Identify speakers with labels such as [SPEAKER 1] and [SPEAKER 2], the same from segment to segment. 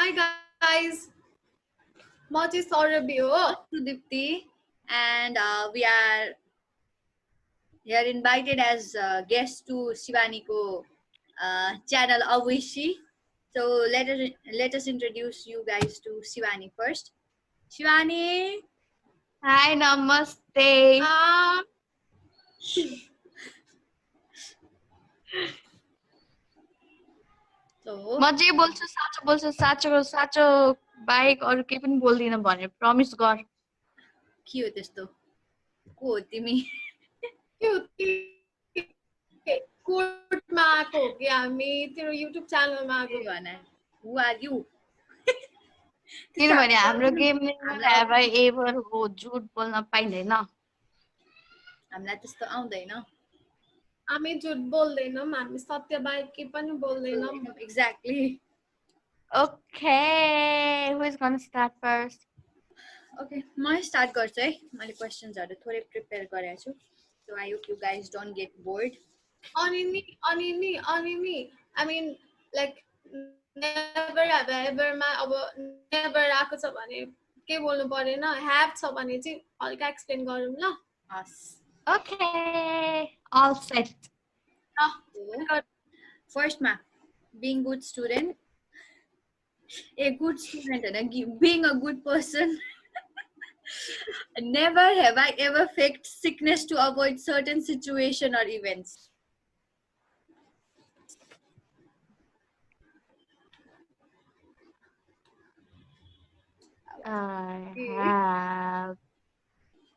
[SPEAKER 1] Hi guys, म चाहिँ सौरभी हो.
[SPEAKER 2] Sudipti, and we are here invited as guests to Shivaniko channel Avishi. So let us introduce you guys to Shivani first. Shivani.
[SPEAKER 3] Hi, namaste.
[SPEAKER 2] So
[SPEAKER 3] म जे बोल्छु साँचो बाहेक अरु केही पनि बोल्दिन भने प्रमिस गर.
[SPEAKER 2] के हो त्यस्तो? को हो तिमी?
[SPEAKER 1] कोर्टमा आएको हो कि हामी तेरो युट्युब च्यानलमा आएको
[SPEAKER 2] भने Who are you?
[SPEAKER 3] किनभने हाम्रो game never have I ever हो, झुट बोल्न पाइँदैन.
[SPEAKER 2] हामीलाई त्यस्तो आउँदैन.
[SPEAKER 1] हामी झुट बोल्दैनौँ, हामी सत्य बाहेक के पनि बोल्दैनौँ.
[SPEAKER 2] Exactly.
[SPEAKER 3] Okay, who is going to start first?
[SPEAKER 2] Okay, म स्टार्ट गर्छु है. मैले क्वेशन्सहरु थोरै प्रिपेयर गरेको छु. So I hope you guys don't get bored.
[SPEAKER 1] अनि नि I mean like never have I ever मा अब never आएको छ भने के बोल्नु परेन, have छ भने चाहिँ हल्का एक्सप्लेन गरौँ ल.
[SPEAKER 2] Us.
[SPEAKER 3] Okay, all set.
[SPEAKER 2] First ma, being good student. A good student and being a good person. Never have I ever faked sickness to avoid certain situation or events.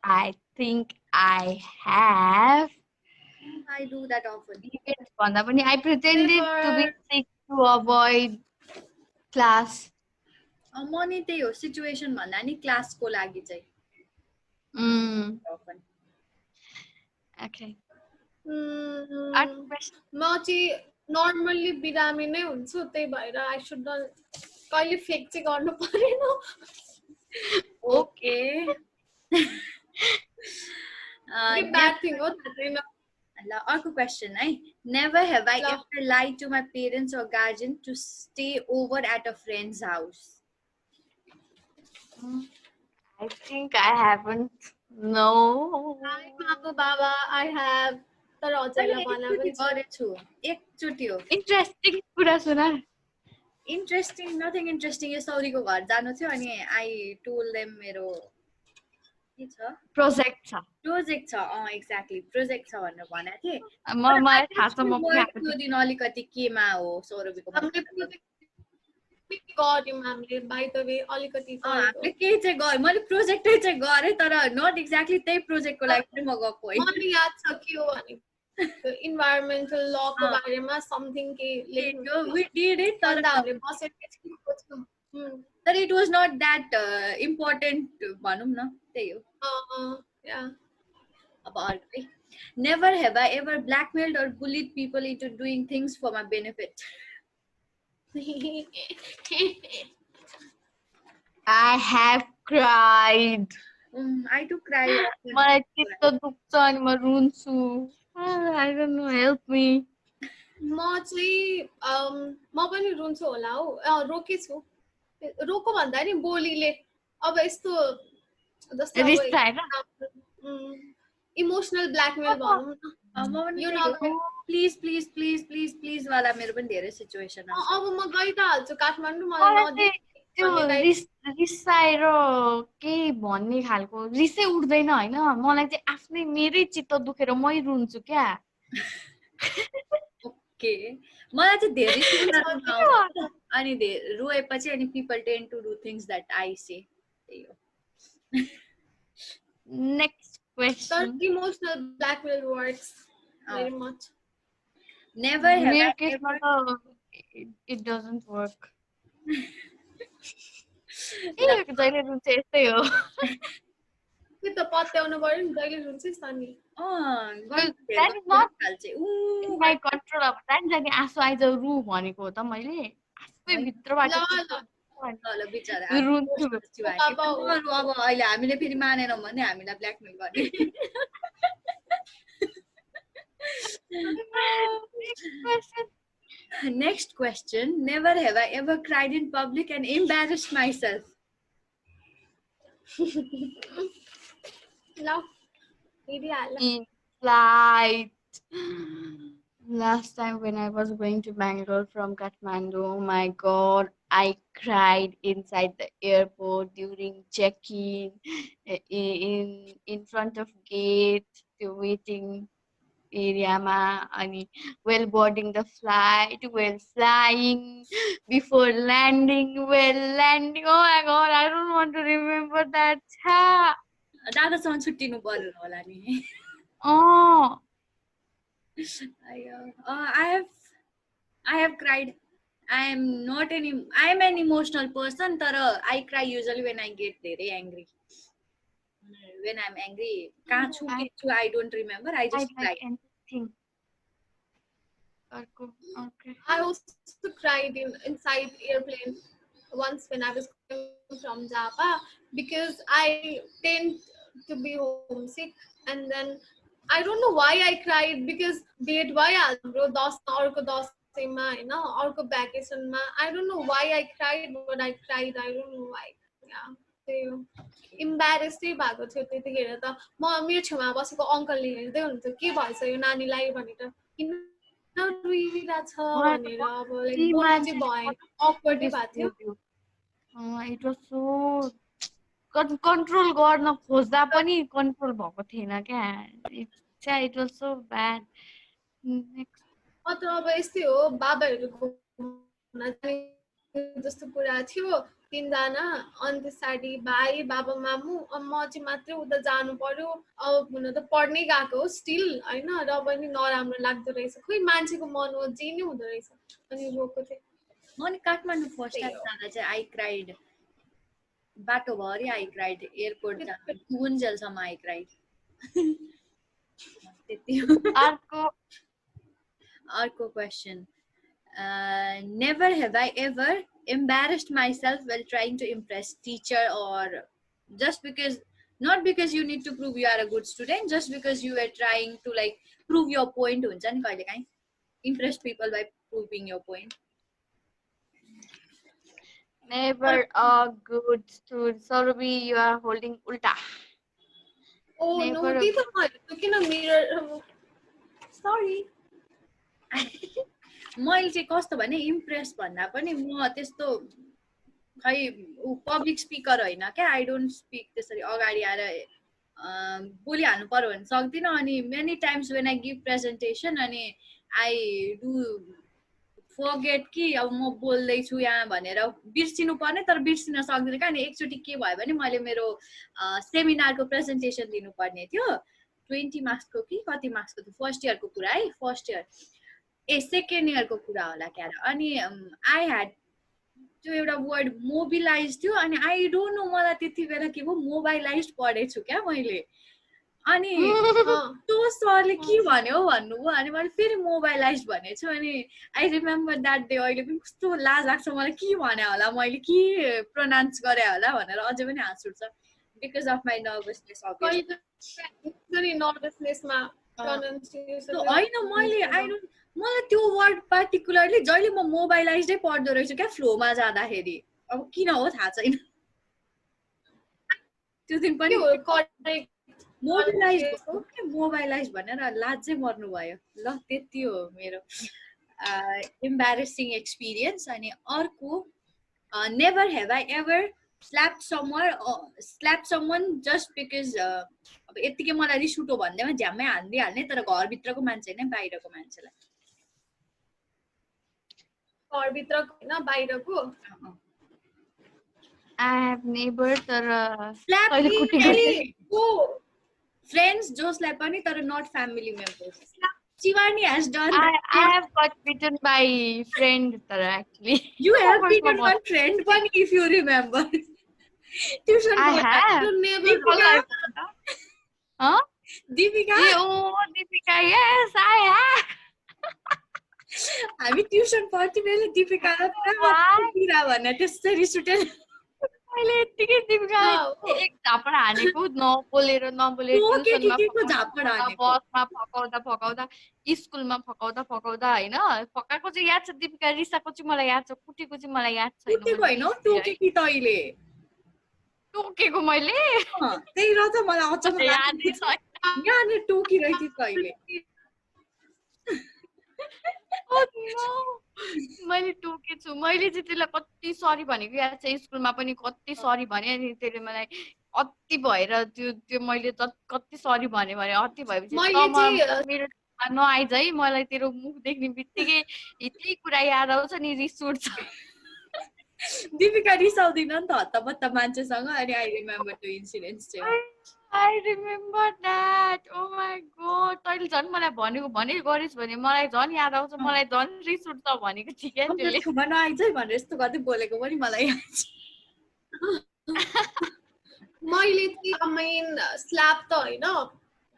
[SPEAKER 3] I think I have.
[SPEAKER 2] I do that often.
[SPEAKER 3] भन्दा पनि I pretended to be sick to avoid class.
[SPEAKER 2] म नि त्यही हो, situation भन्दा नि क्लासको लागि चाहिँ. Often.
[SPEAKER 3] Okay.
[SPEAKER 1] म चाहिँ नर्मल्ली बिरामी नै हुन्छु, त्यही भएर आई शुड कहिले फेक चाहिँ गर्नु परेन.
[SPEAKER 2] Okay.
[SPEAKER 1] Bad thing हो थाहा
[SPEAKER 2] ल अर्को क्वेशन है. Never have I ever lied to my parents or guardian to stay over at a friend's house.
[SPEAKER 3] I think I haven't. No.
[SPEAKER 1] Hi Mama Baba, I have. तर हजुरलाई भन्न पनि
[SPEAKER 2] गरेछु. एकचोटी हो.
[SPEAKER 3] Interesting कुरा सुना.
[SPEAKER 2] Interesting, nothing interesting. यो सौरीको घर जानु थियो अनि I told them मेरो के छ?
[SPEAKER 3] Project छ.
[SPEAKER 2] Project छ. Exactly. Project छ भनेर भनेको थिए.
[SPEAKER 3] मलाई थाहा छ म पनि आएको
[SPEAKER 2] त्यो दिन अलिकति केमा हो सौरभीको.
[SPEAKER 1] गऱ्यौँ हामीले बाइ द वे अलिकति
[SPEAKER 2] हामीले केही चाहिँ गरे. मैले प्रोजेक्टै चाहिँ गरेँ तर नट एक्ज्याक्टली त्यही प्रोजेक्टको लागि पनि म गएको होइन.
[SPEAKER 1] मलाई याद छ के हो भने इन्भाइरोमेन्टल लको बारेमा समथिङ के लेख्नु.
[SPEAKER 2] We did it तर
[SPEAKER 1] हामीले बसेर एकछिन खोज्यौँ.
[SPEAKER 2] तर it was not that important भनौँ न. त्यही हो. अब अर्कै. Never have I ever blackmailed or bullied people into doing things for my benefit.
[SPEAKER 3] I have cried.
[SPEAKER 2] I do cry.
[SPEAKER 3] मलाई चित्त दुख्छ अनि म रुन्छु. I don't know, help me.
[SPEAKER 1] म चाहिँ म पनि रुन्छु होला हौ. रोकेछु. रोको भन्दा नि बोलीले अब यस्तो जस्तै इमोसनल ब्ल्याकमेल भनौँ न.
[SPEAKER 2] Please please please please please वाला मेरो पनि धेरै सिचुएसन छ.
[SPEAKER 1] अब म गइ त हाल्छु काठमाडौँ. मलाई
[SPEAKER 3] रिसाएर केही भन्ने खालको रिसै उठ्दैन होइन. मलाई चाहिँ आफ्नै मेरै चित्त दुखेर मै रुन्छु क्या.
[SPEAKER 2] ओके. मलाई चाहिँ धेरै अनि रोएपछि अनि people tend to do things that I say.
[SPEAKER 3] Next question.
[SPEAKER 1] Emotional blackmail works very much.
[SPEAKER 2] Never have I ever.
[SPEAKER 3] It doesn't work. जहिले रुन्छ यस्तै हो.
[SPEAKER 1] त्यो त पत्याउनु पर्यो नि. जहिले रुन्छस् नि.
[SPEAKER 3] That is not in my control. अब जानी आँसु आइज रु भनेको हो त मैले. आफै भित्रबाट
[SPEAKER 2] ल बिचारा रुन्छु. अब अहिले हामीले फेरि मानेनौँ भने हामीलाई ब्ल्याकमेल गर्ने. Next question. Never have I ever cried in public and embarrassed myself.
[SPEAKER 1] ल हेरिहाल
[SPEAKER 3] In flight. Last time when I was going to Bangalore from Kathmandu, oh my god, I cried inside the airport during check-in, in front of gate, to waiting area ma, ani while boarding the flight, while flying, before landing, while landing. Oh my god, I don't want to remember that. Ha.
[SPEAKER 2] दादासँग छुट्टिनु पर्यो होला नि.
[SPEAKER 3] Oh.
[SPEAKER 2] I have cried. I am an emotional person, but I cry usually when I get very angry. When I'm angry, I don't remember. I just cry.
[SPEAKER 3] Like anything. Okay.
[SPEAKER 1] I also cried inside airplane once when I was coming from Java because I tend to be homesick, and then I don't know why I cried because bed bhayhalyo 10 अर्को 10 मा हैन अर्को vacation मा. I don't know why I cried, but I cried. I don't know why. Yeah. त्यो इम्ब्यारेस्डै भएको थियो त्यतिखेर त. म मेरो छेउमा बसेको अङ्कलले हेर्दै हुनुहुन्थ्यो के भएछ यो नानीलाई भनेर, किन रुइरहेछ भनेर. अब लाइक बोल्नु चाहिँ भएन, अक्वर्डै भएको थियो.
[SPEAKER 3] It was so control गर्न खोज्दा पनि control भएको थिएन क्या. It was so bad. Next.
[SPEAKER 1] त अब यस्तै हो, बाबाहरूको जस्तो कुरा थियो. 3 जना, अनि त्यसरी भाइ, बाबा, मामु, अनि म चाहिँ मात्रै उता जानु पर्यो. अब हुन त पढ्नै गएको हो स्टिल हैन, र पनि नराम्रो लाग्दो रहेछ. खोइ मान्छेको मन हो जे नै हुँदो रहेछ. अनि रोएको थिएँ.
[SPEAKER 2] म नि काठमाडौँ फर्स्ट टाइम जाँदा चाहिँ आई क्राइड. बाटोभरि आई क्राइड. एयरपोर्ट जाँदा कुन्जेलसम्म आई क्राइड. त्यति हो. अर्को question. Never have I ever embarrassed myself while trying to impress teacher, or not because you need to prove you are a good student, just because you were trying to like prove your point. हुन्छ नि कहिले काहीँ impress people by proving your point.
[SPEAKER 3] Never a good student. Sorry, you are holding ulta.
[SPEAKER 1] Oh no, त्यही त म किन mirror. Sorry.
[SPEAKER 2] मैले चाहिँ कस्तो भने इम्प्रेस भन्दा पनि म त्यस्तो खै पब्लिक स्पिकर होइन क्या. आई डोन्ट स्पिक त्यसरी अगाडि आएर बोलिहाल्नु पर्यो भने सक्दिनँ. अनि many times when I give presentation अनि आई डु फर्गेट कि अब म बोल्दैछु यहाँ भनेर बिर्सिनु पर्ने, तर बिर्सिन सक्दिनँ क्या. अनि एकचोटि के भयो भने मैले मेरो सेमिनारको प्रेजेन्टेसन दिनुपर्ने थियो. 20 मार्क्सको कि कति मार्क्सको थियो, फर्स्ट इयरको कुरा है. फर्स्ट इयर सेकेन्ड इयरको कुरा होला क्या. अनि आई ह्याड त्यो एउटा वर्ड मोबिलाइज थियो. अनि आई डोन्ट नो मलाई त्यति बेला के भयो, मोबाइलाइज पढेछु क्या मैले. अनि त्यो सरले के भन्यो भन्नुभयो, अनि मैले फेरि मोबाइलाइज भनेछु. अनि आई रिमेम्बर द्याट डे. अहिले पनि कस्तो लाज लाग्छ मलाई, के भने होला मैले, के प्रोनाउन्स गरे होला भनेर अझै पनि हाँस उठ्छ बिकज अफ माई नर्भसनेस. होइन मैले मलाई त्यो वर्ड पार्टिकुलरली जहिले म मोबाइलाइजै पढ्दो रहेछु क्या फ्लोमा जाँदाखेरि. अब किन हो थाहा छैन. त्यो दिन पनि मोबाइलाइज भनेर लाजै मर्नु भयो. ल त्यति हो मेरो इम्ब्यारेसिङ एक्सपिरियन्स. अनि अर्को, never have I ever slapped someone just because अब यतिकै मलाई रिस उठो भन्दैमा झ्याम्मै हान्दिहाल्ने, तर घरभित्रको मान्छे नै बाहिरको मान्छेलाई.
[SPEAKER 1] घरभित्रको हैन बाहिरको.
[SPEAKER 3] I have never, तर
[SPEAKER 2] friends जसलाई पनि, तर not family members. Shivani has done.
[SPEAKER 3] I have got beaten by friend, तर actually.
[SPEAKER 2] You have beaten one friend, but if you remember. Tuition.
[SPEAKER 3] I have. Huh?
[SPEAKER 2] Deepika.
[SPEAKER 3] Oh, Deepika, yes, I have.
[SPEAKER 2] हामी tuition पढ्थ्यौँ नि. दिपिका भने त्यसरी सुटेर
[SPEAKER 3] मैले यतिकै दिपीकालाई एक झापड हानेको नबोलेर ट्युसनमा
[SPEAKER 2] के को झापड हानेको
[SPEAKER 3] बसमा फकाउँदा स्कुलमा फकाउँदा हैन फकाएको चाहिँ याद छ दिपिका रिसाको चाहिँ मलाई याद छ कुटेको चाहिँ मलाई याद छैन
[SPEAKER 2] टोकेको हैन टोकेकी तैले
[SPEAKER 3] टोकेको मैले
[SPEAKER 2] त्यही र त मलाई अचम्म
[SPEAKER 3] यादै छैन
[SPEAKER 2] यहाँ टोकिरहेकी तैले
[SPEAKER 3] मैले टोकेछु मैले चाहिँ त्यसलाई कति सरी भनेको याद छ स्कुलमा पनि कति सरी भने अनि त्यसले मलाई अति भएर त्यो मैले कति सरी भने अति भएपछि मेरो नआइज है मलाई तेरो मुख देख्ने बित्तिकै यति कुरा याद आउँछ नि रिस उठ्छ
[SPEAKER 2] दिपिका रिसाउँदिन नि त हत्तपत्त मान्छेसँग अनि आई रिमेम्बर त्यो इन्सिडेन्ट्स चाहिँ
[SPEAKER 3] I remember that. Oh my god. तैले झन् मलाई भनेको गरिस् भने मलाई झन् याद आउँछ मलाई झन् रिस उठ्छ भनेको थिए क्या त्यसले
[SPEAKER 2] छुमा नआइज है भनेर यस्तो गर्दै बोलेको पनि मलाई याद छ
[SPEAKER 1] मैले चाहिँ मेन स्ल्याप त हैन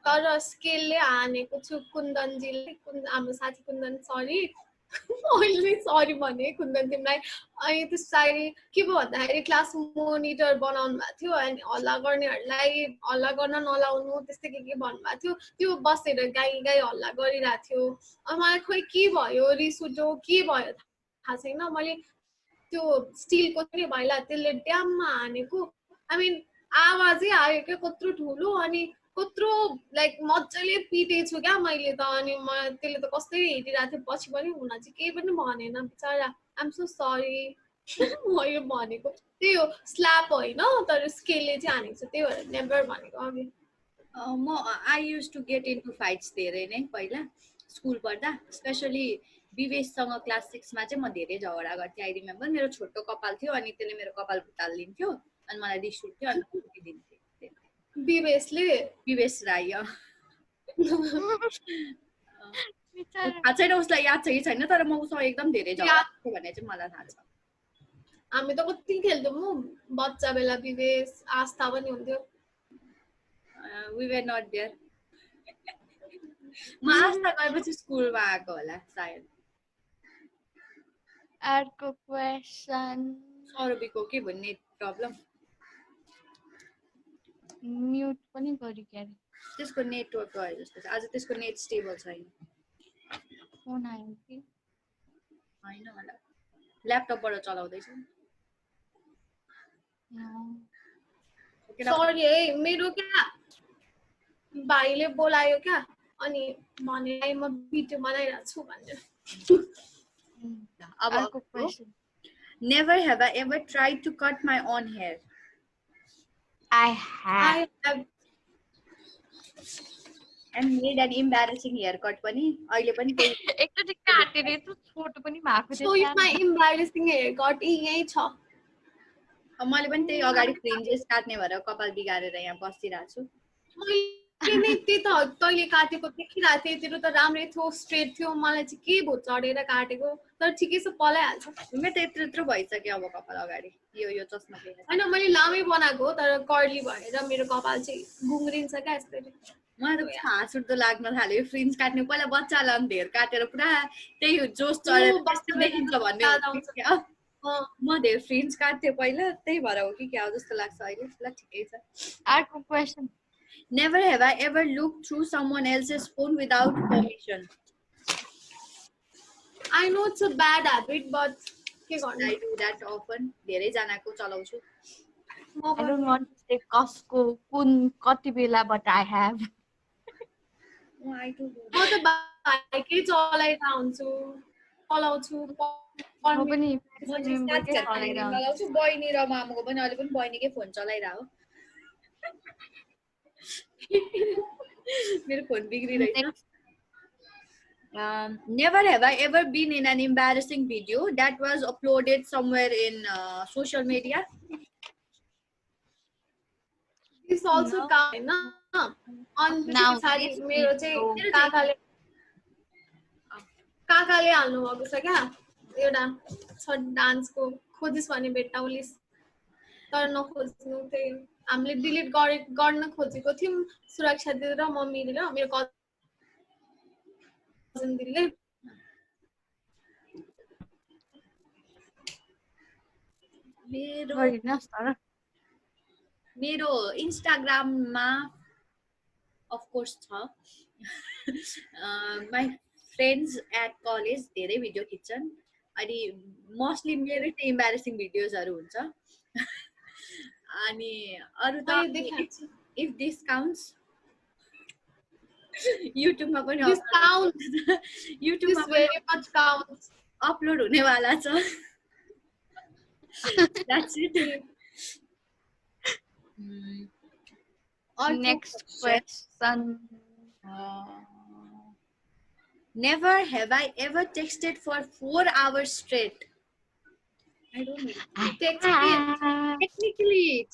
[SPEAKER 1] तर स्केलले हानेको छु कुन्दनजीले हाम्रो साथी कुन्दन सरी मैले सरी भने कुन्दन तिमीलाई अनि त्यसरी के भयो भन्दाखेरि क्लास मोनिटर बनाउनु भएको थियो अनि हल्ला गर्नेहरूलाई हल्ला गर्न नलाउनु त्यस्तै के भन्नुभएको थियो त्यो बसेर गाई हल्ला गरिरहेको थियो अनि मलाई खोइ के भयो रिस उठ्यो के भयो थाहा छैन मैले त्यो स्टिलको पनि भइला त्यसले ड्याममा हानेको आई मिन आवाजै आयो क्या कत्रो ठुलो अनि कत्रो लाइक मजाले पिटेछु क्या मैले त अनि त्यसले त कस्तै हेरिरहेको थियो पछि पनि हुन चाहिँ केही पनि भनेन बिचरा आइएम सो सरी मैले भनेको त्यही हो स्ल्याप होइन तर स्केलले चाहिँ हानेको छ त्यही भएर नेभर भनेको अघि
[SPEAKER 2] म I used to get into fights धेरै नै पहिला स्कुल पढ्दा स्पेसली विवेशसँग क्लास 6 मा चाहिँ म धेरै झगडा गर्थेँ आई रिमेम्बर मेरो छोटो कपाल थियो अनि त्यसले मेरो कपाल भुटालिदिन्थ्यो अनि मलाई रिस उठ्थ्यो अनि कुटिदिन्थ्यो विवेश राई थाहा छैन उसलाई याद छ कि छैन तर म उसँग एकदम धेरै झगडा भन्ने चाहिँ मलाई थाहा छ
[SPEAKER 1] हामी त कति खेल्थ्यौँ बच्चा बेला विवेश आस्था पनि हुन्थ्यो
[SPEAKER 2] we were not there म आस्था गएपछि स्कुलमा आएको होला सायद
[SPEAKER 3] अर्को क्वेशन
[SPEAKER 2] सौरभीको के भन्ने प्रब्लम
[SPEAKER 3] म्युट पनि गरि क्यारे
[SPEAKER 2] त्यसको नेटवर्क गयो जस्तो छ आज त्यसको नेट स्टेबल छैन
[SPEAKER 3] फोन आयो कि
[SPEAKER 2] हैन होला ल्यापटपबाट चलाउँदैछ
[SPEAKER 1] सरी है मेरो क्या भाइले बोलायो क्या अनि भने म भिडियो बनाइरहेको छु भनेर
[SPEAKER 2] अब अर्को question never have I ever tried to cut my own hair
[SPEAKER 3] I have
[SPEAKER 2] and made an embarrassing haircut पनि अहिले पनि त्यही
[SPEAKER 3] एकचोटि काटेर यस्तो फोटो पनि भएको
[SPEAKER 1] थियो सो माई एम्बारेसिङ हेयरकट यही छ
[SPEAKER 2] मैले पनि त्यही अगाडि फ्रिन्जेस काट्ने भएर कपाल बिगारेर यहाँ बसिरहेको छु
[SPEAKER 1] मैले त्यही त तैले काटेको देखिरहेको थिएँ तेरो त राम्रै थियो स्ट्रेट थियो मलाई चाहिँ के भो चढेर काटेको तर ठिकै छ पलाइहाल्छ
[SPEAKER 2] मेरो त यत्रो भइसक्यो अब कपाल अगाडि यो चस्मा
[SPEAKER 1] होइन मैले लामै बनाएको तर कर्ली भएर मेरो कपाल चाहिँ गुङ्ग्रिन्छ क्या यसरी
[SPEAKER 2] मलाई त हाँस उठ्दो लाग्न थाल्यो फ्रिन्ज काट्ने पहिला बच्चालाई अनि धेर काटेर पुरा त्यही जोस चढेर देखिन्छ भन्ने म धेर फ्रिन्ज काट्थेँ पहिला त्यही भएर हो कि क्या जस्तो लाग्छ अहिले ल ठिकै छ
[SPEAKER 3] अर्को question
[SPEAKER 2] Never have I ever looked through someone else's phone without permission.
[SPEAKER 1] I know it's a bad habit, but
[SPEAKER 2] I do that often. धेरै जनाको चलाउँछु.
[SPEAKER 3] I don't want to say कसको कुन कति बेला but I have.
[SPEAKER 2] I do.
[SPEAKER 1] म त बाइकै चलाइरहेको हुन्छु चलाउँछु
[SPEAKER 3] म पनि
[SPEAKER 2] चलाउँछु बहिनी र मामुको पनि अहिले पनि बहिनीकै फोन चलाइरहेको मेरो phone बिग्रिरहेछ never have I ever been in an embarrassing video that was uploaded somewhere in social media.
[SPEAKER 1] This also count na on पछाडी मेरो चाहिँ काकाले हाल्नु भएको छ क्या एउटा छ डान्सको खोजिस् भने भेट्टाउलिस् तर नखोज्नु त्यही हामीले डिलिट गर्न खोजेको थियौं सुरक्षा दिदी र म मिलेर मेरो कजन दिदीले
[SPEAKER 2] मेरो
[SPEAKER 3] गरिदिनुहोस् तर
[SPEAKER 2] मेरो इन्स्टाग्राममा अफ कोर्स छ माई फ्रेन्ड्स एट कलेज धेरै भिडियो खिच्छन् अनि मोस्टली मेरो चाहिँ इम्बारेसिङ भिडियोजहरू हुन्छ अनि अरू त
[SPEAKER 1] मैले देखाएको छु
[SPEAKER 2] इफ दिस काउन्ट्स युट्युबमा पनि
[SPEAKER 1] This counts.
[SPEAKER 2] युट्युबमा
[SPEAKER 1] This very much counts.
[SPEAKER 2] Upload हुनेवाला छ That's it.
[SPEAKER 3] Next question
[SPEAKER 2] Never have I ever texted for 4 hours straight. I don't know.
[SPEAKER 1] Text it.
[SPEAKER 2] Technically,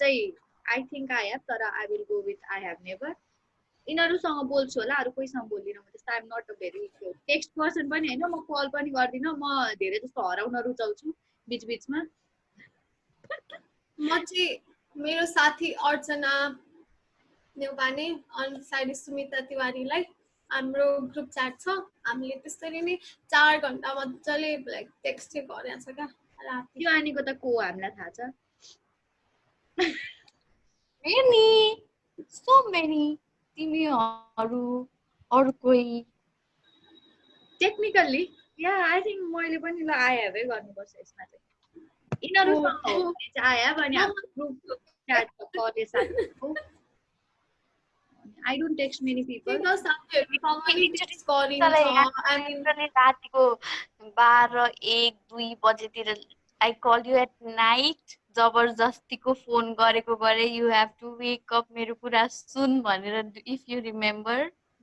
[SPEAKER 2] I think I have, but I will go with I have never. यिनीहरूसँग बोल्छु होला अरू कोहीसँग बोल्दिनँ म त्यस्तो I'm not a very text person पनि होइन म कल पनि गर्दिनँ म धेरै जस्तो हराउन रुचाउँछु बिचबिचमा
[SPEAKER 1] म चाहिँ मेरो साथी अर्चना नेउपाने अनि साइड सुमिता तिवारीलाई हाम्रो ग्रुप च्याट छ हामीले त्यसरी नै 4 घण्टा मजाले लाइक टेक्स्ट गरेछ क्या राति
[SPEAKER 2] त्यो आनीको त को हामीलाई थाहा छ
[SPEAKER 3] many so many तिमीहरू अरू कोही
[SPEAKER 2] टेक्निकल्ली या आई थिङ्क मैले पनि ल आई हेभै गर्नुपर्छ यसमा चाहिँ यिनीहरूसँग हो भने चाहिँ आई हेभ अनि हाम्रो ग्रुप च्याट कलेज साथीहरूको I don't text many people.
[SPEAKER 3] रातिको 12-1-2 बजेतिर I call you at night जबरजस्तीको फोन गरेको गरे you have to wake up मेरो कुरा सुन भनेर if you remember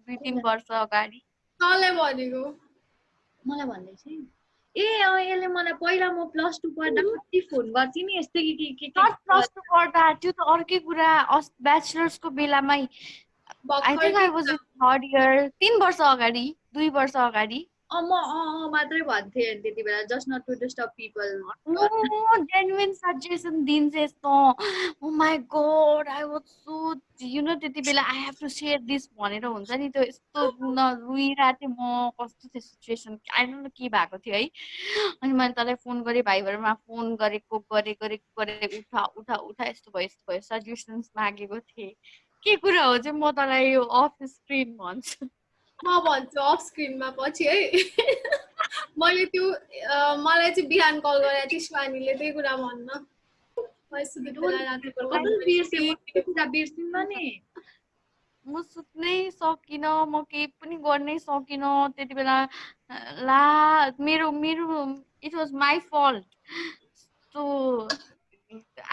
[SPEAKER 3] 2-3 वर्ष अगाडि
[SPEAKER 1] कसले भनेको
[SPEAKER 2] मलाई भन्दै छ ए यसले मलाई पहिला म +2 पढ्दा कति फोन गर्थेँ नि यस्तै के
[SPEAKER 3] +2 पढ्दा त्यो त अर्कै कुरा ब्याचलर्सको बेलामै I think I was in 3rd year 3 वर्ष अगाडि 2 वर्ष अगाडि
[SPEAKER 2] म मात्रै भन्थे अनि त्यति बेला just not to disturb people
[SPEAKER 3] genuine suggestion दिन्छ यस्तो oh my god I was so you know त्यति बेला I have to share this भनेर हुन्छ नि त्यो यस्तो रुइरहेको थिएँ म कस्तो थियो सिचुएसन आई डोन्ट नो के भएको थियो है अनि मैले तँलाई फोन गरेँ भाइभरमा फोन गरेको उठा उठा उठा यस्तो भयो सजेसन्स मागेको थिएँ के कुरा हो चाहिँ म तँलाई यो अफ स्क्रिन भन्छु
[SPEAKER 1] म भन्छु अफ स्क्रिनमा पछि है मैले त्यो मलाई चाहिँ बिहान कल गरेको थियो शिवानीले त्यही कुरा भन्न
[SPEAKER 3] म सुत्नै सकिनँ म केही पनि गर्नै सकिनँ त्यति बेला ला मेरो it was my fault so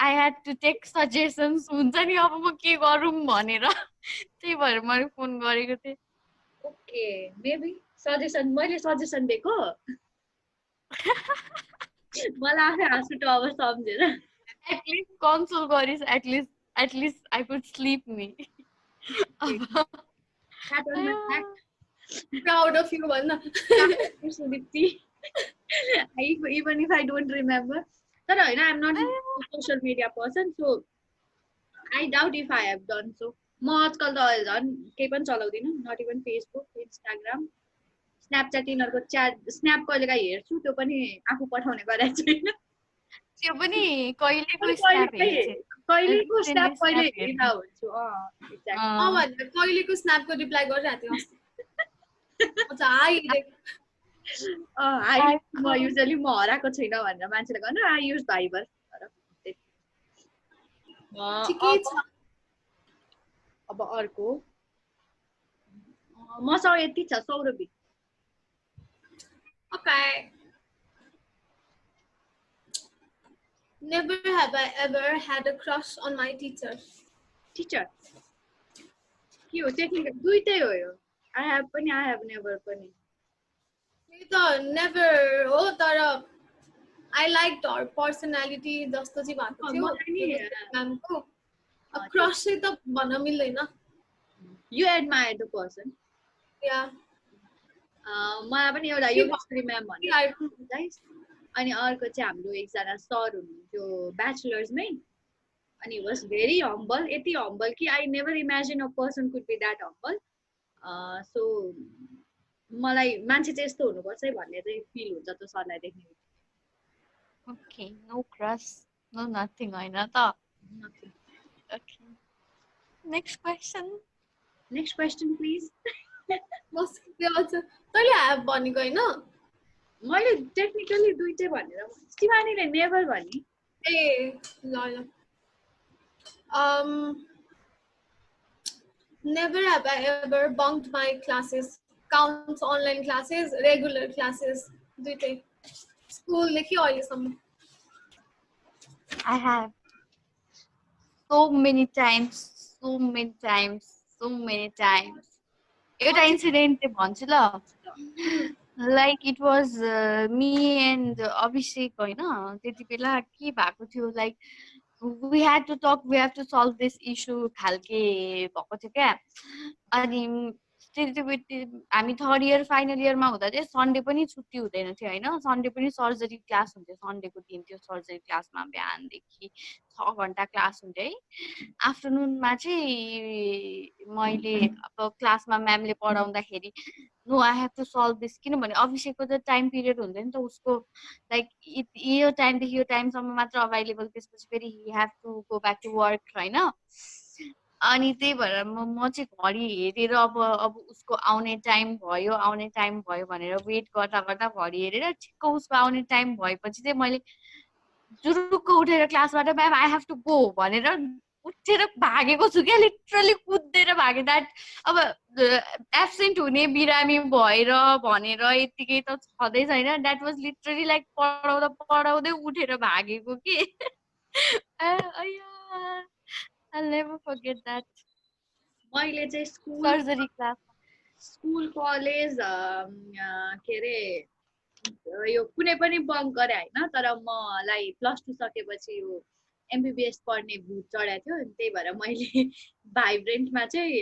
[SPEAKER 3] I had to take suggestions हुन्छ नि अब म के गरौँ भनेर त्यही भएर मैले फोन गरेको थिएँ
[SPEAKER 2] ओके मेबी सजेसन मैले सजेसन दिएको मलाई आफै हाँस उठ्यो अब सम्झेर
[SPEAKER 3] एटलिस्ट कन्सोल गरिस् एटलिस्ट आई कुड स्लिप नि
[SPEAKER 1] प्राउड अफ यु भन्न
[SPEAKER 2] even if I don't remember तर होइन I am not a social media person so I doubt if I have done so म आजकल त झन् केही पनि चलाउँदिनँ not even Facebook Instagram Snapchat यिनीहरूको च्याट स्न्याप कहिलेकाहीँ हेर्छु त्यो पनि आफू पठाउने गरेको छैन
[SPEAKER 3] त्यो पनि कहिलेको
[SPEAKER 2] स्न्याप कहिले हेरिरहेको हुन्छु
[SPEAKER 1] कहिलेको स्न्यापको रिप्लाई गरिरहेको थिएँ
[SPEAKER 2] म युजली म हराएको छैन भनेर मान्छेले गर्नु आई युज भाइबर अब अर्को मसँग यति छ Saurabhi
[SPEAKER 1] Okay. Never have I ever had a crush on my teacher.
[SPEAKER 2] Teacher? के हो टेक्निकल दुईटै हो यो I have पनि I have never पनि
[SPEAKER 1] यो त never हो तर I liked her personality जस्तो चाहिँ भएको थियो म्यामको crush चाहिँ त भन्न मिल्दैन
[SPEAKER 2] You admire the person.
[SPEAKER 1] Yeah.
[SPEAKER 2] मलाई पनि एउटा योगेश्वरी म्याम भन्ने अनि अर्को चाहिँ हाम्रो एकजना सर हुनुहुन्थ्यो ब्याचलर्समै अनि वाज भेरी हम्बल यति हम्बल कि I never imagine a person could be that humble so मलाई मान्छे चाहिँ यस्तो हुनुपर्छ है भन्ने चाहिँ फिल हुन्छ त्यो सरलाई देख्ने
[SPEAKER 3] okay no crush No, nothing होइन त.
[SPEAKER 2] Nothing.
[SPEAKER 3] Okay. Next question.
[SPEAKER 2] Next question please.
[SPEAKER 1] मस्त त्यो अझ तैँले have भनेको होइन
[SPEAKER 2] मैले टेक्निकली दुईटै भनेर शिवानीले नेभर भनि
[SPEAKER 1] ए ल ल never have I ever bunked my classes counts online classes regular classes दुईटै स्कुलदेखि अहिलेसम्म
[SPEAKER 3] I have so many times, so many times, so many times. एउटा इन्सिडेन्ट चाहिँ भन्छु ल. Like it was me and Abhishek होइन त्यति बेला के भएको थियो like we had to talk, we have to solve this issue खालके भएको थियो क्या. अनि हामी थर्ड इयर फाइनल इयरमा हुँदा चाहिँ सन्डे पनि छुट्टी हुँदैन थियो होइन. सन्डे पनि सर्जरी क्लास हुन्थ्यो. सन्डेको दिन थियो सर्जरी क्लासमा बिहानदेखि 6 घन्टा क्लास हुन्थ्यो है. आफ्टरनुनमा चाहिँ मैले अब क्लासमा म्यामले पढाउँदाखेरि no I have to solve this किनभने अभिषेकको त टाइम पिरियड हुन्थ्यो नि त उसको लाइक यो टाइमदेखि यो टाइमसम्म मात्र अभाइलेबल त्यसपछि फेरि he have to go back to work होइन. अनि त्यही भएर म चाहिँ घडी हेरेर अब उसको आउने टाइम भयो भनेर वेट गर्दा गर्दा घडी हेरेर ठिक्क उसको आउने टाइम भएपछि चाहिँ मैले जुरुक्क उठेर क्लासबाट ma'am I have to go भनेर उठेर भागेको छु क्या. लिटरली कुदेर भागे. द्याट अब एब्सेन्ट हुने बिरामी भएर भनेर यतिकै त छँदै छैन. द्याट वाज लिटरली लाइक पढाउँदा पढाउँदै उठेर भागेको कि. I'll never forget that.
[SPEAKER 2] मैले चाहिँ school
[SPEAKER 3] Surgery class.
[SPEAKER 2] School college के अरे यो कुनै पनि बङ्क गरे होइन. तर मलाई +2 सकेपछि यो एमबिबिएस पढ्ने भूत चढाएको थियो. अनि त्यही भएर मैले भाइब्रेन्टमा चाहिँ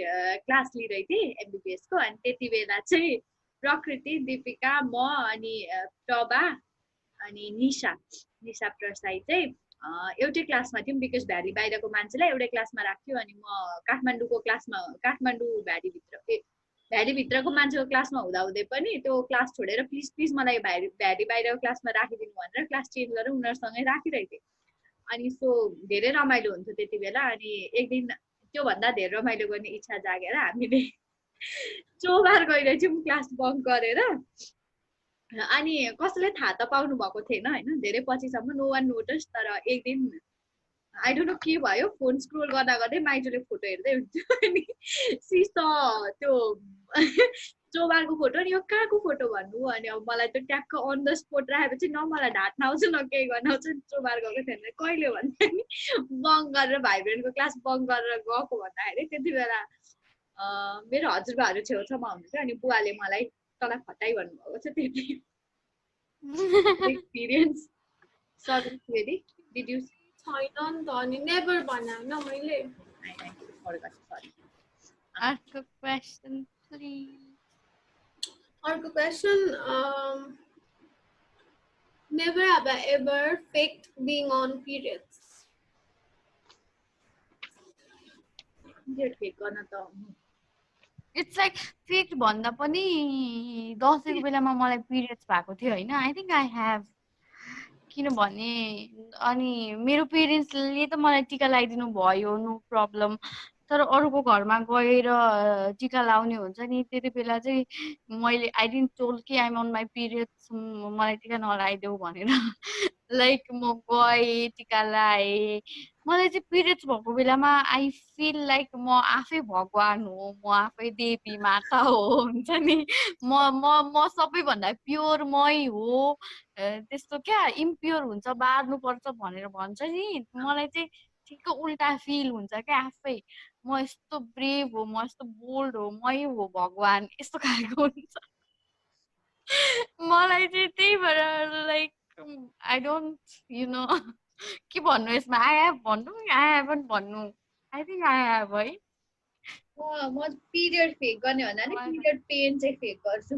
[SPEAKER 2] क्लास लिइरहेको थिएँ एमबिबिएसको. अनि त्यति बेला चाहिँ प्रकृति, दीपिका, म अनि प्रभा अनि निशा प्रसाई चाहिँ एउटै क्लासमा थियौँ. बिकज भ्याली बाहिरको मान्छेलाई एउटै क्लासमा राख्थ्यो. अनि म काठमाडौँको क्लासमा काठमाडौँ भ्यालीभित्रको मान्छेको क्लासमा हुँदाहुँदै पनि त्यो क्लास छोडेर प्लिज प्लिज मलाई भ्याली बाहिरको क्लासमा राखिदिनु भनेर क्लास चेन्ज गरेर उनीहरूसँगै राखिरहेको थिएँ. अनि सो धेरै रमाइलो हुन्थ्यो त्यति बेला. अनि एक दिन त्योभन्दा धेरै रमाइलो गर्ने इच्छा जागेर हामीले चौबार गइरहेछौँ क्लास बङ्क गरेर. अनि कसैले थाहा त पाउनु भएको थिएन होइन धेरै पछिसम्म. No one notice. तर एक दिन आई डोन्ट नो के भयो फोन स्क्रोल गर्दा गर्दै माइजोले फोटो हेर्दै हुन्थ्यो. अनि सिस त त्यो चौबारको फोटो नि यो कहाँको फोटो भन्नु. अनि अब मलाई त ट्याक्क अन द स्पोट राखेपछि न मलाई ढाँट्न आउँछ न केही गर्न आउँछ. चौबार गएको थिएन कहिले भन्दा नि बङ्क गरेर भाइब्रेन्टको क्लास बङ्क गरेर गएको भन्दाखेरि त्यति बेला मेरो हजुरबाहरू छेउछाउमा हुनुहुन्थ्यो. अनि बुवाले मलाई तँलाई खटाइ भन्नुभएको छ. त्यति एक्सपिरियन्स. सरी डिड यु
[SPEAKER 1] छैन नि त अनि नेभर भने होइन मैले
[SPEAKER 3] Ask a question, please.
[SPEAKER 1] अर्को question never have I ever faked being on periods
[SPEAKER 2] fake गर्न त
[SPEAKER 3] It's like fake भन्दा पनि दसैँको बेलामा मलाई पिरियड्स भएको थियो होइन. I think I have. किनभने अनि मेरो पेरेन्ट्सले त मलाई टिका लगाइदिनु भयो नो प्रब्लम. तर अरूको घरमा गएर टिका लाउने हुन्छ नि त्यति बेला चाहिँ मैले आई डिन्ट टोल्ड कि आइम अन माई पिरियड्स मलाई टिका नलाइदेऊ भनेर. लाइक म गएँ टिका लाएँ. मलाई चाहिँ पिरियड्स भएको बेलामा आई फिल लाइक म आफै भगवान हो, म आफै देवी माता हो हुन्छ नि. म सबैभन्दा प्योर मै हो. त्यस्तो क्या इम्प्योर हुन्छ बार्नुपर्छ भनेर भन्छ नि. मलाई चाहिँ ठिक्क उल्टा फिल हुन्छ क्या आफै. म यस्तो ब्रेभ हो, म यस्तो बोल्ड हो, मै हो भगवान यस्तो खालको हुन्छ. मलाई चाहिँ त्यही भएर like I don't you know के भन्नु यसमा. आई हेभ भन्नु आई हेभन्ट भन्नु. आई थिङ्क आई हेभ है.
[SPEAKER 2] म पिरियड फेक गर्ने भन्दा नि पिरियड पेन चाहिँ फेक गर्छु.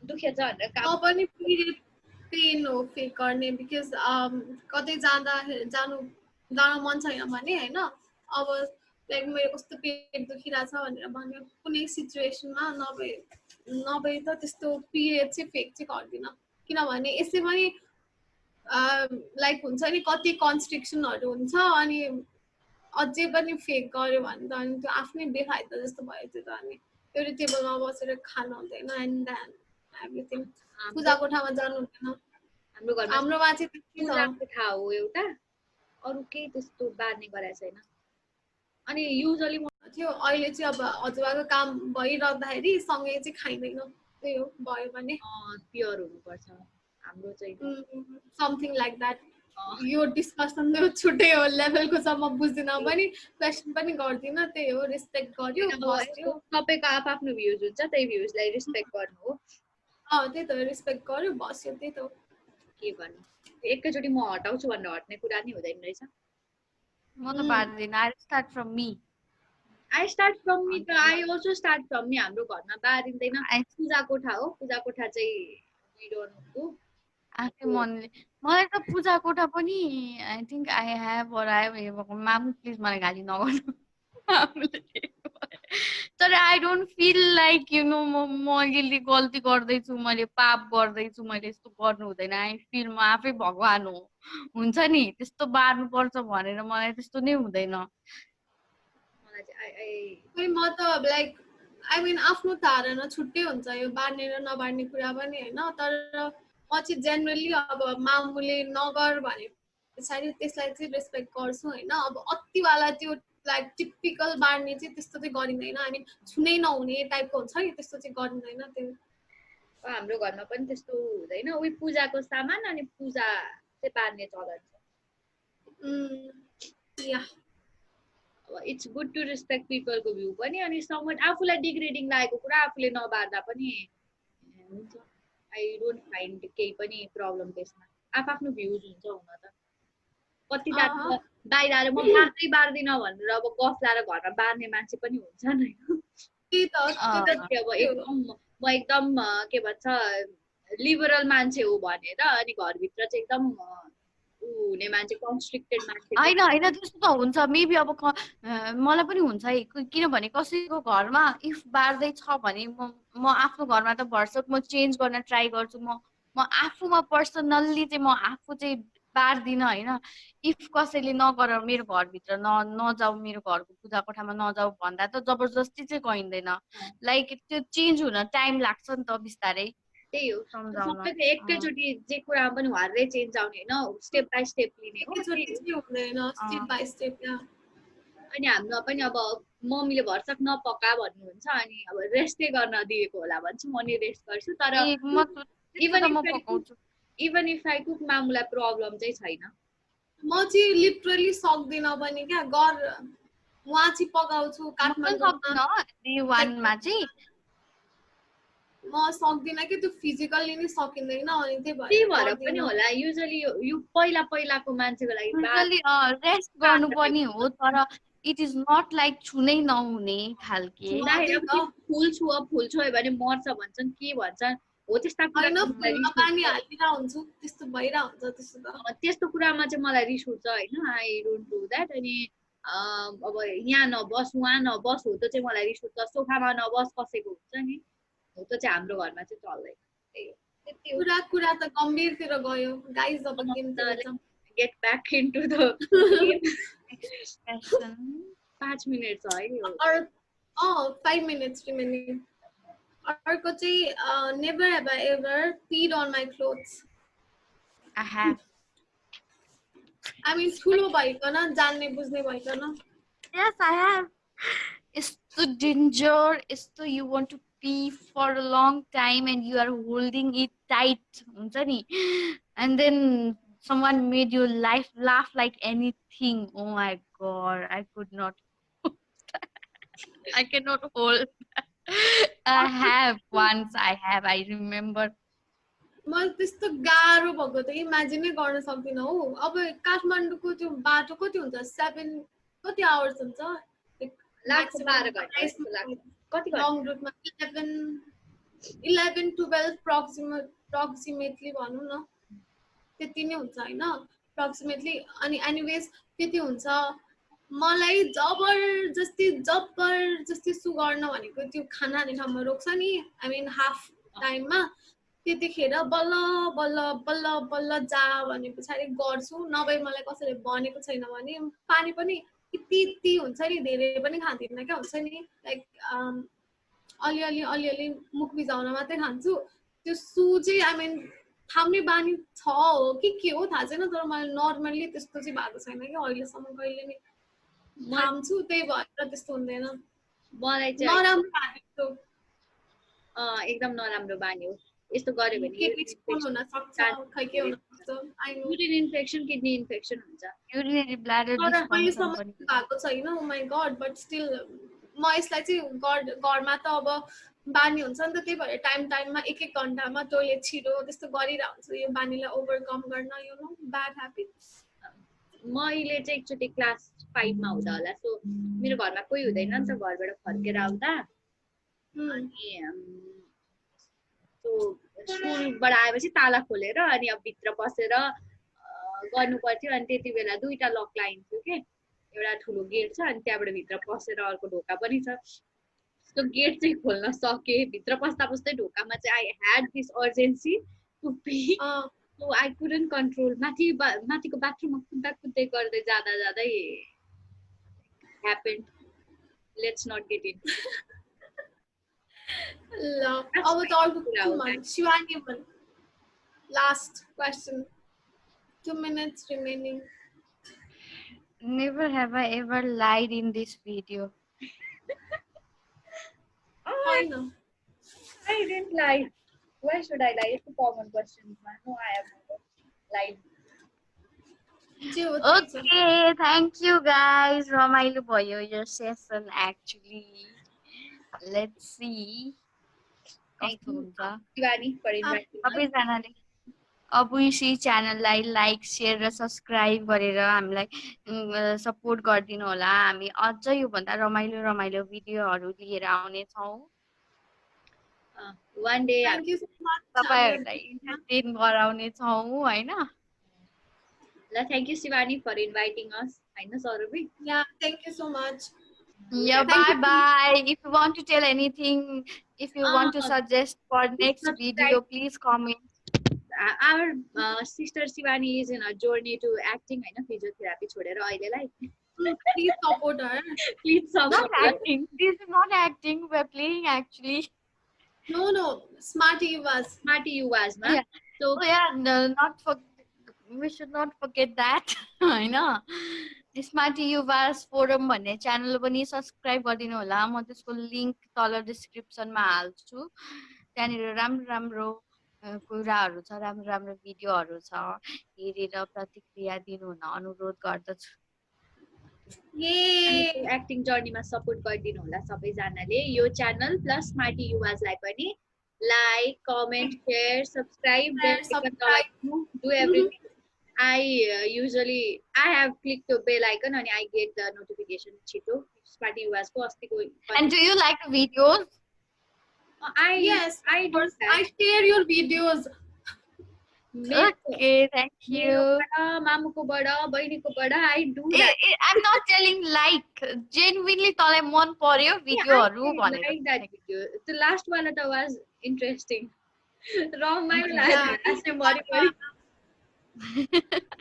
[SPEAKER 2] दुखेछ भनेर काम
[SPEAKER 1] म पनि पिरियड पेन हो फेक गर्ने बिकज कतै जानु मन छैन भने होइन अब लाइक मेरो कस्तो पेट दुखिरहेछ भनेर भन्यो कुनै सिचुएसनमा नभए त त्यस्तो पिरियड चाहिँ फेक चाहिँ गर्दिनँ. किनभने यसै पनि लाइक हुन्छ नि कति कन्स्ट्रिक्सनहरू हुन्छ अनि अझै पनि फेक गर्यो भने त अनि त्यो आफ्नै बेफाइदा जस्तो भयो त्यो त अनि एउटै टेबलमा बसेर खानु हुँदैन एन्ड देन एभ्रिथिङ पूजा कोठामा जानु हुँदैन
[SPEAKER 2] हाम्रो घरमा
[SPEAKER 1] हाम्रोमा चाहिँ त्यति छ
[SPEAKER 2] पूजा कोठा हो एउटा अरू केही त्यस्तो बार्ने गरेको छैन अनि युजली
[SPEAKER 1] थियो अहिले चाहिँ अब हजुरबाको काम भइरहँदाखेरि सँगै चाहिँ खाइँदैन त्यही हो भयो भने
[SPEAKER 2] प्योर हुनुपर्छ हाम्रो चाहिँ
[SPEAKER 1] समथिङ लाइक द्याट यो डिस्कसन त छुट्टै हो लेभलको छ म बुझ्दिनँ पनि क्वेसन पनि गर्दिनँ त्यही हो रेस्पेक्ट गर्यो बस्यो
[SPEAKER 2] सबैको आफ्नो भ्युज हुन्छ त्यही भ्युजलाई रेस्पेक्ट गर्नु हो
[SPEAKER 1] त्यही त रेस्पेक्ट गर्यो बस्यो त्यही त
[SPEAKER 2] के गर्नु एकैचोटि म हटाउँछु भनेर हट्ने कुरा नि हुँदैन रहेछ
[SPEAKER 3] म त बार्दिनँ I start from me
[SPEAKER 2] I start from me त I also start from me हाम्रो घरमा बारिँदैन पूजा कोठा हो पूजा कोठा चाहिँ
[SPEAKER 3] आफै मनले मलाई त पूजा कोठा पनि आई थिङ्क आई हेभ मामु प्लिज मलाई गाली नगर्नु तर I don't feel like you know म अहिले गल्ती गर्दैछु मैले पाप गर्दैछु मैले यस्तो गर्नु हुँदैन आई फिल म आफै भगवान हो हुन्छ नि त्यस्तो बार्नुपर्छ भनेर मलाई त्यस्तो नै हुँदैन
[SPEAKER 1] म त लाइक आई मिन आफ्नो धारणा छुट्टै हुन्छ यो बार्ने र नबार्ने कुरा पनि होइन तर म चाहिँ जेनरली अब मामुले नगर भने पछाडि त्यसलाई चाहिँ रेस्पेक्ट गर्छु होइन अब अतिवाला त्यो लाइक टिपिकल बार्ने चाहिँ त्यस्तो चाहिँ गरिँदैन हामी छुनै नहुने टाइपको हुन्छ नि त्यस्तो चाहिँ गरिँदैन त्यो
[SPEAKER 2] हाम्रो घरमा पनि त्यस्तो हुँदैन उही पूजाको सामान अनि पूजा चाहिँ बार्ने चलन छ
[SPEAKER 1] या
[SPEAKER 2] इट्स गुड टु रेस्पेक्ट पिपलको भ्यू पनि अनि समट आफूलाई डिग्रेडिङ लागेको कुरा आफूले नबार्दा पनि हुन्छ आई डोन्ट फाइन्ड केही पनि प्रब्लम त्यसमा आफ्नो भ्युज हुन्छ हुन त कति बाहिर आएर म बार्दिनँ भनेर अब गफ लाएर घरमा बार्ने मान्छे पनि हुन्छ नि अब एकदम म एकदम के भन्छ लिबरल मान्छे हो भनेर अनि घरभित्र चाहिँ एकदम हुने मान्छे कन्स्ट्रिक्टेड मान्छे
[SPEAKER 3] होइन होइन त्यस्तो त हुन्छ मेबी अब मलाई पनि हुन्छ किनभने कसैको घरमा इफ बार्दै छ भने म आफ्नो घरमा त भर्सक म चेन्ज गर्न ट्राई गर्छु म आफूमा पर्सनल्ली चाहिँ म आफू चाहिँ बार्दिनँ होइन इफ कसैले नगर मेरो घरभित्र नजाऊ मेरो घरको पूजा कोठामा नजाऊ भन्दा त जबरजस्ती चाहिँ गइँदैन लाइक त्यो चेन्ज हुन टाइम लाग्छ नि त बिस्तारै
[SPEAKER 2] त्यही हो सबैको एकैचोटि जे कुरामा पनि हार्दै चेन्ज आउने होइन स्टेप बाई स्टेप लिने हो अनि हाम्रो पनि अब मम्मीले भर्सक नपका भन्नुहुन्छ अनि अब रेस्टै गर्न दिएको होला भने चाहिँ म नि रेस्ट गर्छु तर इभन इफ आई कुक मामुलाई प्रब्लम चाहिँ छैन
[SPEAKER 1] म चाहिँ लिटरली सक्दिनँ पनि क्या उहाँ चाहिँ पकाउँछु
[SPEAKER 3] काठमाडौँमा चाहिँ
[SPEAKER 1] म सक्दिनँ कि त्यो फिजिकल्ली नै सकिँदैन अनि
[SPEAKER 2] त्यही भएर पनि होला युजली यो पहिलाको मान्छेको लागि
[SPEAKER 3] रेस्ट गर्नु पनि हो तर इट इज नट लाइक छुनै नहुने खालके
[SPEAKER 2] फुल छोयो भने मर्छ भन्छन् के भन्छन् हो त्यस्ता
[SPEAKER 1] पानी हालेर हुन्छु त्यस्तो भइरहेको हुन्छ
[SPEAKER 2] त्यस्तो कुरामा चाहिँ मलाई रिस उठ्छ होइन आई डोन्ट डु द्याट अनि अब यहाँ नबस उहाँ नबस हो त चाहिँ मलाई रिस उठ्छ सोफामा नबस कसैको हुन्छ नि हो त चाहिँ हाम्रो घरमा चाहिँ चल्दैन
[SPEAKER 1] कुरा त गम्भीरतिर गयो गाइज अब
[SPEAKER 2] get back into the 5 minute छ है
[SPEAKER 1] 5 minutes रिमेनिङ अर्को चाहिँ never have I ever peed on my clothes I mean ठुलो भइकन जान्ने बुझ्ने भइकन
[SPEAKER 3] यस आई हेभ यस्तो डेन्जर यस्तो you want to pee for a long time and you are holding it tight हुन्छ नि and then someone made your life laugh like anything oh my god I could not I cannot hold I remember
[SPEAKER 1] म त्यस्तो गाह्रो भएको त इमेजिनै गर्न सक्दिनँ हो अब काठमाडौँको त्यो बाटो कति हुन्छ 7 कति आवर्स हुन्छ लङ रुटमा 11-12 प्रोक्सिमेटली भनौँ न त्यति नै हुन्छ होइन प्रोक्सिमेटली अनि एनिवेज त्यति हुन्छ मलाई जबरजस्ती सु गर्न भनेको त्यो खाना खाने ठाउँमा रोक्छ नि आई मिन हाफ टाइममा त्यतिखेर बल्ल बल्ल बल्ल बल्ल जा भने पछाडि गर्छु, नभए मलाई कसैले भनेको छैन भने पानी पनि यति हुन्छ नि, धेरै पनि खाँदिनँ क्या, हुन्छ नि लाइक अलिअलि अलिअलि मुख बिजाउन मात्रै खान्छु। त्यो सु चाहिँ आई मिन थाम्ने बानी छ हो कि के हो थाहा छैन, तर मलाई नर्मल्ली त्यस्तो चाहिँ भएको छैन कि अहिलेसम्म कहिले नि थाम्छु, त्यही भएर त्यस्तो हुँदैन।
[SPEAKER 2] मलाई चाहिँ
[SPEAKER 1] नराम्रो बानी हो,
[SPEAKER 2] एकदम नराम्रो बानी हो यस्तो गर्यो भने।
[SPEAKER 1] के हुन सक्छ, खै के हुन सक्छ, I know.
[SPEAKER 2] Urine infection, kidney infection हुन्छ।
[SPEAKER 3] urinary bladder
[SPEAKER 1] तर
[SPEAKER 3] dysfunction
[SPEAKER 1] अहिलेसम्म
[SPEAKER 3] पनि
[SPEAKER 1] भएको छैन, ओ माई गड, बट स्टिल म यसलाई चाहिँ घरमा त अब बानी हुन्छ नि त, त्यही भएर टाइममा एक घन्टामा टोइलेट छिरो त्यस्तो गरिरहेको हुन्छु यो बानीलाई ओभरकम गर्न, यु नो, ब्याड ह्याबिट्स।
[SPEAKER 2] मैले चाहिँ एकचोटि क्लास 5 मा हुँदा होला, सो मेरो घरमा कोही हुँदैन नि त, घरबाट फर्केर आउँदा अनि स्कुलबाट आएपछि ताला खोलेर अनि अब भित्र पसेर गर्नु पर्थ्यो। अनि त्यति बेला 2टा लक लाइन्थ्यो के, एउटा ठुलो गेट छ अनि त्यहाँबाट भित्र पसेर अर्को ढोका पनि छ। त्यो गेट चाहिँ खोल्न सके, भित्र पस्दा पस्दै ढोकामा चाहिँ I had this urgency to pee, so I couldn't control. माथिको बाथरुममा कुद्दै गर्दै जाँदै happened. Let's not get in.
[SPEAKER 1] ल अब त अर्को क्वेसन, शिवानी भन, last question, 2 minutes remaining.
[SPEAKER 3] never have I ever lied in this video.
[SPEAKER 1] होइन,
[SPEAKER 2] I didn't lie. Why should I lie? It's a common question. No, I have never lied.
[SPEAKER 1] जे हो त्यही छ।
[SPEAKER 3] Okay, thank you guys. रमाइलो भयो your session actually. Let's see.
[SPEAKER 2] Thank
[SPEAKER 3] कस्तो
[SPEAKER 2] you,
[SPEAKER 3] हुन्छ
[SPEAKER 2] Shivani, for inviting us.
[SPEAKER 3] सबैजनाले अबुइसी च्यानललाई लाइक शेयर र सब्सक्राइब गरेर हामीलाई सपोर्ट गरिदिनु होला। हामी अझ योभन्दा रमाइलो रमाइलो भिडियोहरू लिएर आउने छौँ।
[SPEAKER 2] One day,
[SPEAKER 1] Thank you so much.
[SPEAKER 3] तपाईहरुलाई इन्टरटेन गराउने छौँ हैन।
[SPEAKER 2] thank you, Shivani, for inviting us. होइन Saurabhi?
[SPEAKER 1] Yeah, thank you so much.
[SPEAKER 3] Yeah,
[SPEAKER 1] Thank
[SPEAKER 3] bye
[SPEAKER 1] you.
[SPEAKER 3] bye. If you want to tell anything, if you want to suggest for next video, please comment.
[SPEAKER 2] Our sister Shivani is in a journey to acting, होइन, physiotherapy छोडेर अहिलेलाई।
[SPEAKER 1] Please support her.
[SPEAKER 2] Please support
[SPEAKER 3] Not acting. This is not acting. We're playing actually.
[SPEAKER 1] No, Smarty was.
[SPEAKER 2] Smarty Yuvas मा।
[SPEAKER 3] Yeah.
[SPEAKER 2] So
[SPEAKER 3] yeah, no, we should not forget that. हैन। Smarty UVAS forum भन्ने channel पनि subscribe गरिदिनु होला। म त्यसको link तल डिस्क्रिप्सनमा हाल्छु। त्यहाँनिर राम्रो राम्रो कुराहरू छ, राम्रो राम्रो भिडियोहरू छ, हेरेर प्रतिक्रिया दिनुहुन अनुरोध गर्दछु।
[SPEAKER 2] एक्टिङ जर्नीमा सपोर्ट गरिदिनु होला सबैजनाले। यो च्यानल प्लस स्मार्टी युवाजलाई पनि like, comment, share, subscribe, do everything. I have clicked the bell icon and I get the notification छिटो स्मार्टी युवाजको अस्तिको।
[SPEAKER 3] And do you like the videos?
[SPEAKER 1] Yes,
[SPEAKER 2] I do.
[SPEAKER 1] I share your videos.
[SPEAKER 3] Okay, thank you.
[SPEAKER 2] मामुकोबाट, बहिनीकोबाट I do that.
[SPEAKER 3] I'm not telling like, genuinely तँलाई मन पर्यो भिडियोहरू भनेर।
[SPEAKER 2] I like that video. The last one that was interesting. रमाइलो लाग्यो।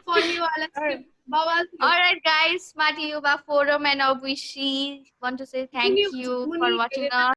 [SPEAKER 1] Funny वाला skip. Bawal.
[SPEAKER 3] Alright guys, Smarty Yuva Forum and Obuishi want to say thank you for watching us.